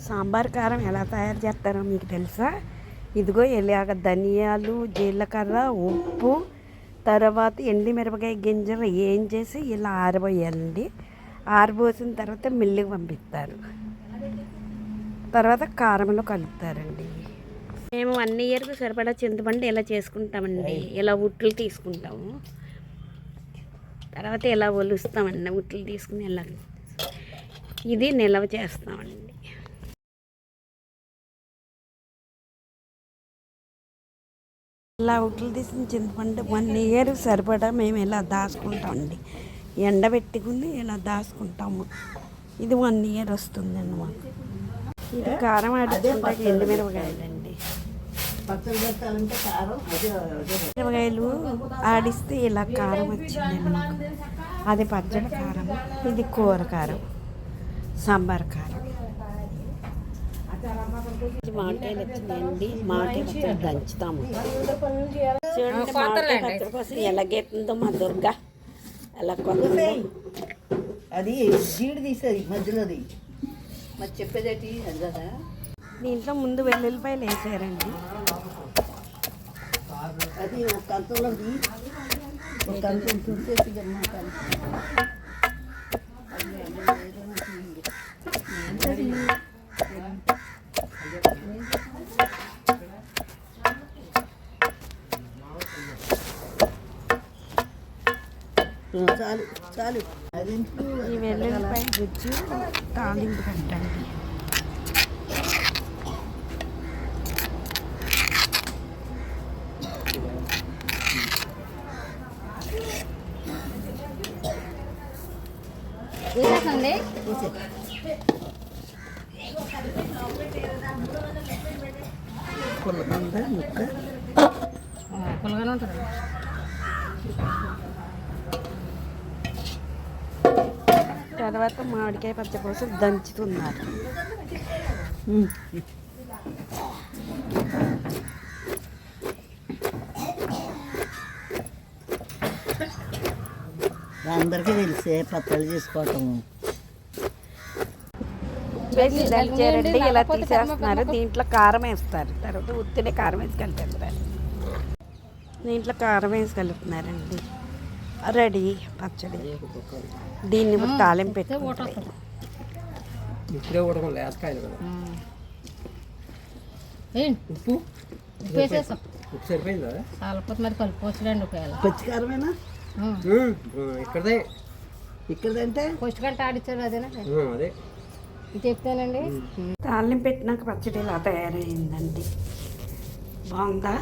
సాంబార్ కారం ఎలా తయారు చేస్తారో మీకు తెలుసా? ఇదిగో ఇలాగ ధనియాలు, జీలకర్ర, ఉప్పు, తర్వాత ఎండుమిరపకాయ గింజలు వేయించేసి ఇలా ఆరబోయాలండి. ఆరబోసిన తర్వాత మిల్లుకి పంపిస్తారు. తర్వాత కారంలో కలుపుతారండి. మేము 1 ఇయర్కి సరిపడా చింతపండు ఇలా చేసుకుంటామండి. ఇలా ఉట్లు తీసుకుంటాము. తర్వాత ఇలా ఒలుస్తామండి. ఉట్లు తీసుకుని ఇలా ఇది నిల్వ చేస్తామండి. ఇలా ఉట్లు తీసిన చింతపండు 1 ఇయర్ సరిపడా మేము ఇలా దాచుకుంటామండి. ఎండబెట్టుకుని ఇలా దాచుకుంటాము. ఇది 1 ఇయర్ వస్తుందండి మాకు. ఇది కారం ఆడించుకుంటే ఎండుమిరపకాయలండి. మిరపకాయలు ఆడిస్తే ఇలా కారం వచ్చిందండి మాకు. అది పచ్చడి కారం, ఇది కూర కారం, సాంబార్ కారం. మామిడికాయలు వచ్చినాయండి. మామిడికాయ పచ్చడి దంచుతాము. చూడండి మామిడికాయ పచ్చడి కోసం ఎలాగైతుందో మా దుర్గ ఎలా కొత్త అది జీడి తీసేది మధ్యలోది మరి చెప్పేదేటి అది కదా. దీంట్లో ముందు వెల్లుల్లిపాయలు వేసారండి. అది ఒక కంచంలోది ఒక కంచం చూసేసి చాలు చాలు. అది ఈ వెల్లుల్లిపాయ గుజ్జు తాలింపు కట్టండి. వేసేసండి. పుల్లబంద ముక్క పుల్లగానే ఉంటుంది. తర్వాత మామిడికాయ పచ్చడి కోసం దంచుతున్నారు. అందరికీ తెలిసే పచ్చళ్ళు చేసుకోవటం. దంచారండి. ఇలా తీసేస్తున్నారు. దీంట్లో కారం వేస్తారు. తర్వాత ఉత్తినే కారం వేసి కలిపేస్తారు. దీంట్లో కారం వేసి కలుపుతున్నారండి. రెడీ పచ్చడి. దీన్ని తాలింపు పెట్టుకుంటారు. ఉప్పు వేసేసాం. చాలపోతే మరి కలుపుకోవచ్చులేండి. పచ్చికారమేనా ఇక్కడంటే పుష్టిగంట ఆడిచ్చారు అదేనా చెప్తానండి. తాలింపు పెట్టినాక పచ్చడి ఇలా తయారైందండి. బాగుందా?